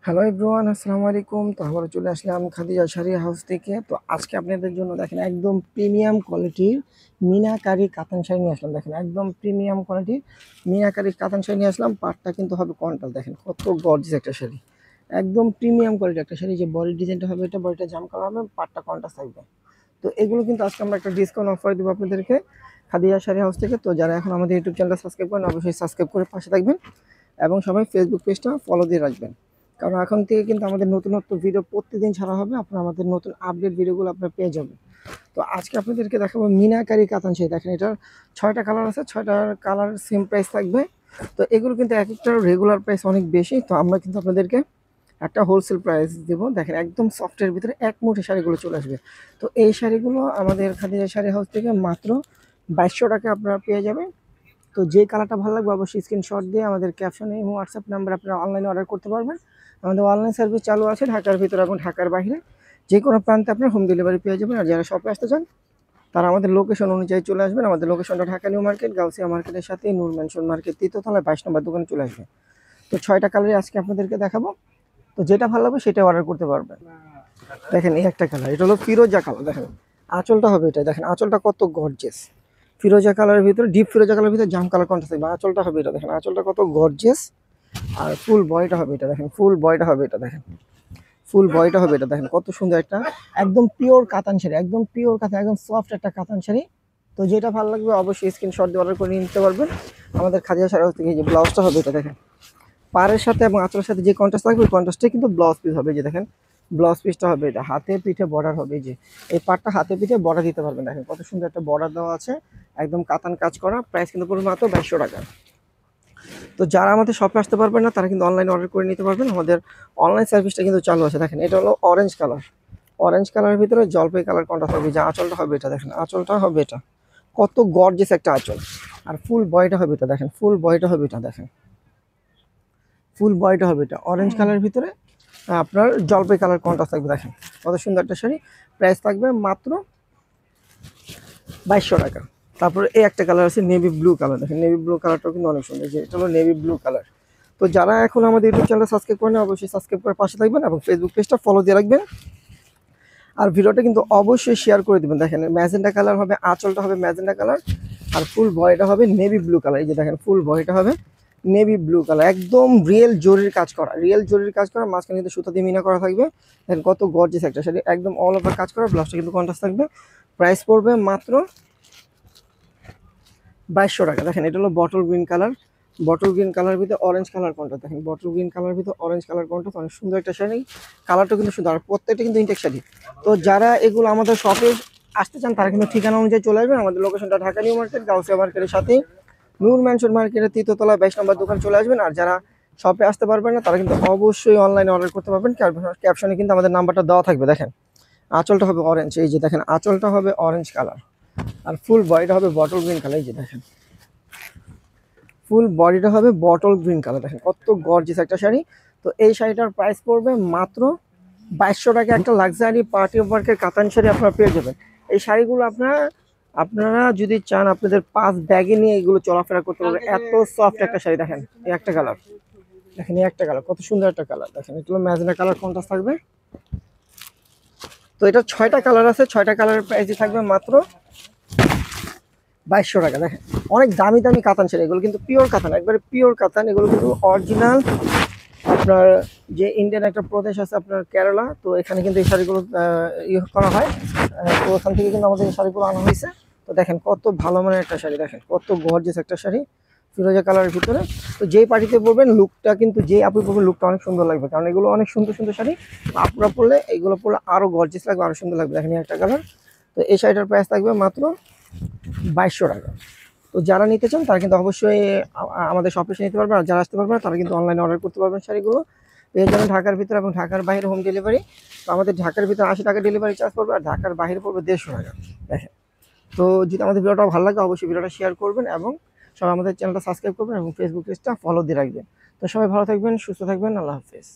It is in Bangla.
হ্যালো এভরিওয়ান, আসসালামু আলাইকুম। তো আবারও চলে আসলাম খাদিজা শাড়ি হাউস থেকে। তো আজকে আপনাদের জন্য দেখেন একদম প্রিমিয়াম কোয়ালিটির মিনাকারি কাতান শাড়ি নিয়ে আসলাম। দেখেন একদম প্রিমিয়াম কোয়ালিটির মিনাকারি কাতান শাড়ি নিয়ে আসলাম। পাটটা কিন্তু হবে কন্ট্রাস্ট, দেখেন কত গর্জিয়াস একটা শাড়ি, একদম প্রিমিয়াম কোয়ালিটির একটা শাড়ি। যে বডি ডিজাইনটা হবে, এটা বডিটা জাম কালার হবে, পাটটা কন্ট্রাস্ট থাকবে। তো এগুলো কিন্তু আজকে আমরা একটা ডিসকাউন্ট অফার দেবো আপনাদেরকে খাদিজা শাড়ি হাউস থেকে। তো যারা এখন আমাদের ইউটিউব চ্যানেলটা সাবস্ক্রাইব করেন, অবশ্যই সাবস্ক্রাইব করে পাশে থাকবেন এবং সবাই ফেসবুক পেজটা ফলো দিয়ে রাখবেন। কারণ এখন থেকে কিন্তু আমাদের নতুনত্ব ভিডিও প্রতিদিন ছাড়া হবে, আপনারা আমাদের নতুন আপডেট ভিডিওগুলো আপনারা পেয়ে যাবেন। তো আজকে আপনাদেরকে দেখাবো মিনাকারি কাতান শাড়ি। দেখেন এটার 6টা কালার আছে, 6টার কালার সেম প্রাইস থাকবে। তো এগুলো কিন্তু এক একটার রেগুলার প্রাইস অনেক বেশি, তো আমরা কিন্তু আপনাদেরকে একটা হোলসেল প্রাইস দেবো। দেখেন একদম সফটের ভিতরে এক মুঠে শাড়িগুলো চলে আসবে। তো এই শাড়িগুলো আমাদের খাদিজা শাড়ি হাউস থেকে মাত্র 2200 টাকা আপনারা পেয়ে যাবেন। তো যে কালারটা ভালো লাগবে অবশ্যই স্ক্রিনশট দিয়ে আমাদের ক্যাপশনে এবং হোয়াটসঅ্যাপ নাম্বার আপনারা অনলাইনে অর্ডার করতে পারবেন। আমাদের অনলাইন সার্ভিস চালু আছে ঢাকার ভিতরে এবং ঢাকার বাইরে যে কোনো প্রান্তে আপনার হোম ডেলিভারি পেয়ে যাবেন। আর যারা শপে আসতে চান তারা আমাদের লোকেশন অনুযায়ী চলে আসবেন। আমাদের লোকেশনটা ঢাকা নিউ মার্কেট, গাউসিয়া মার্কেটের সাথে নূর ম্যানশন মার্কেট, তৃতীয়তলায় 22 নম্বর দোকানে চলে আসবে। তো 6টা কালারই আজকে আপনাদেরকে দেখাবো। তো যেটা ভালো লাগবে সেটা অর্ডার করতে পারবেন। দেখেন এই একটা কালার, এটা হলো ফিরোজা কালার। দেখেন আঁচলটা হবে এটা, দেখেন আঁচলটা কত গর্জিয়াস। ফিরোজা কালারের ভিতরে, ডিপ ফিরোজা কালারের ভিতরে জাম কালার কন্ট্রাস্ট থাকবে। আঁচলটা হবে এটা, দেখেন আঁচলটা কত গর্জিয়াস। আর ফুল বয়টা হবে এটা, দেখেন ফুল বয়টা হবে এটা, দেখেন ফুল বয়টা হবে এটা, দেখেন কত সুন্দর একটা একদম পিওর কাতান শাড়ি, একদম পিওর কাতান, একদম সফট একটা কাতান শাড়ি। তো যেটা ভালো লাগবে অবশ্যই স্ক্রিনশট দিয়ে অর্ডার করে নিতে পারবেন। আমাদের খাদিজা শাড়ি হাউস থেকে যে ব্লাউজটা হবে এটা, দেখেন পাড়ের সাথে এবং আঁচলের সাথে যে কন্ট্রাস্ট থাকবে ওই কন্ট্রাস্টে কিন্তু ব্লাউজ পিস হবে। যে দেখেন ব্লাউজ পিসটা হবে এটা, হাতে পিঠে বর্ডার হবে। যে এই পাটটা হাতে পিঠে বর্ডার দিতে পারবেন, দেখেন কত সুন্দর একটা বর্ডার দেওয়া আছে, একদম কাতান কাজ করা। প্রাইস কিন্তু পুরো মাত্র 2200 টাকা। তো যারা আমাদের শপে আসতে পারবেন না তারা কিন্তু অনলাইনে অর্ডার করে নিতে পারবেন। আমাদের অনলাইন সার্ভিসটা কিন্তু চালু আছে। দেখেন এটা হলো অরেঞ্জ কালার, অরেঞ্জ কালারের ভিতরে জলপাই কালার কন্ট্রাস্ট হবে। যে আঁচলটা হবে এটা, দেখেন আঁচলটা হবে এটা, কত গর্জিয়াস একটা আঁচল। আর ফুল বয়টা হবে এটা, দেখেন ফুল বয়টা হবে এটা, দেখেন ফুল বয়টা হবে এটা অরেঞ্জ কালারের ভিতরে আপনার জলপাই কালার কন্ট্রাস্ট থাকবে। দেখেন কত সুন্দর একটা শাড়ি। প্রাইস থাকবে মাত্র 2200 টাকা। তারপরে এই একটা কালার আছে নেভি ব্লু কালার, দেখেন নেভি ব্লু কালারটাও কিন্তু অনেক সুন্দর। যে এটা হলো নেভি ব্লু কালার। তো যারা এখন আমাদের ইউটিউব চ্যানেলটা সাবস্ক্রাইব করেন অবশ্যই সাবস্ক্রাইব করে পাশে থাকবেন এবং ফেসবুক পেজটা ফলো দিয়ে রাখবেন। আর ভিডিওটা কিন্তু অবশ্যই শেয়ার করে দেবেন। দেখেন ম্যাজেন্ডা কালার হবে, আঁচলটা হবে ম্যাজেন্ডা কালার, আর ফুল বয়টা হবে নেভি ব্লু কালার। এই যে দেখেন ফুল বয়টা হবে নেভি ব্লু কালার, একদম রিয়েল জরির কাজ করা, রিয়েল জরির কাজ করা, মাঝখানে কিন্তু সুতা দিয়ে মিনা করা থাকবে। দেখেন কত গর্জিয়াস একটা শাড়ি, একদম অল ওভার কাজ করা। ব্লাউজটা কিন্তু কন্ট্রাস্ট থাকবে। প্রাইস পড়বে মাত্র 2200 টাকা। দেখেন এটা হলো bottle green colour, bottle green colour ভিতরে অরেঞ্জ কালার কন্ট্রাস্ট। দেখেন বটল গ্রিন কালার ভিতরে অরেঞ্জ কালার কন্ট্রাস্ট, অনেক সুন্দর একটা শাড়ি। কালারটা কিন্তু সুন্দর, আর প্রত্যেকটা কিন্তু ইনটেক শাড়ি। তো যারা এগুলো আমাদের শপে আসতে চান তারা কিন্তু ঠিকানা অনুযায়ী চলে আসবেন। আমাদের লোকেশনটা ঢাকা নিউ মার্কেট, গাউসিয়া মার্কেটের সাথে নূর ম্যানশন মার্কেটের তৃতীয়তলা 22 নম্বর দোকান চলে আসবেন। আর যারা শপে আসতে পারবেন না তারা কিন্তু অবশ্যই অনলাইনে অর্ডার করতে পারবেন। ক্যাপশনে কিন্তু আমাদের নাম্বারটা দেওয়া থাকবে। দেখেন আঁচলটা হবে অরেঞ্জ, এই যে দেখেন আঁচলটা হবে অরেঞ্জ কালার, আর ফুল বডিটা হবে বটল গ্রিন কালার। এই যে দেখেন ফুল বডিটা হবে বটল গ্রিন কালার, দেখেন কত গর্জিয়াস একটা শাড়ি। তো এই শাড়িটার প্রাইস পড়বে মাত্র 2200 টাকা। একটা লাক্সারি পার্টি ওয়ার্কের কাতান শাড়ি আপনারা পেয়ে যাবেন। এই শাড়িগুলো আপনারা যদি চান আপনাদের 5 ব্যাগে নিয়ে এগুলো চলাফেরা করতে পারবেন, এত সফট একটা শাড়ি। দেখেন এই একটা কালার, দেখেন এই একটা কালার কত সুন্দর একটা কালার। দেখেন এগুলো ম্যাজেন্টা কালার কন্ট্রাস্ট থাকবে। তো এটা 6টা কালার আছে, 6টা কালারের প্রাইসই থাকবে মাত্র 2200 টাকা। দেখেন অনেক দামি দামি কাতান শাড়ি, এগুলো কিন্তু পিওর কাতান, একবারে পিওর কাতান। এগুলো কিন্তু অরিজিনাল আপনার যে ইন্ডিয়ান একটা প্রদেশ আছে আপনার কেরালা, তো এখানে কিন্তু এই শাড়িগুলো ইয়ে করা হয়। তো ওখান থেকে কিন্তু আমাদের এই শাড়িগুলো আনা হয়েছে। তো দেখেন কত ভালো মানের একটা শাড়ি, দেখেন কত গর্জিয়াস একটা শাড়ি ফিরোজা কালারের ভিতরে। তো যেই পার্টিতে পরবেন লুকটা কিন্তু, যে আপু পরবেন লুকটা অনেক সুন্দর লাগবে, কারণ এগুলো অনেক সুন্দর সুন্দর শাড়ি। আপুরা পরলে এইগুলো পরলে আরো গর্জিয়াস লাগবে, আরো সুন্দর লাগবে। দেখেন একটা কালার। তো এই শাড়িটার প্রাইস থাকবে মাত্র 2200 টাকা। তো যারা নিতে চান তারা কিন্তু অবশ্যই আমাদের শপে এসে নিতে পারবেন। আর যারা আসতে পারবেন তারা কিন্তু অনলাইনে অর্ডার করতে পারবেন। শাড়িগুলো পেয়ে যাবেন ঢাকার ভিতরে এবং ঢাকার বাইরে হোম ডেলিভারি। তো আমাদের ঢাকার ভিতরে 80 টাকা ডেলিভারি চার্জ পড়বে, আর ঢাকার বাইরে পড়বে 150 টাকা। দেখেন তো যদি আমাদের ভিডিওটা ভালো লাগে অবশ্যই ভিডিওটা শেয়ার করবেন এবং সবাই আমাদের চ্যানেলটা সাবস্ক্রাইব করবেন এবং ফেসবুক পেজটা ফলো দিয়ে রাখবেন। তো সবাই ভালো থাকবেন, সুস্থ থাকবেন, আল্লাহ হাফেজ।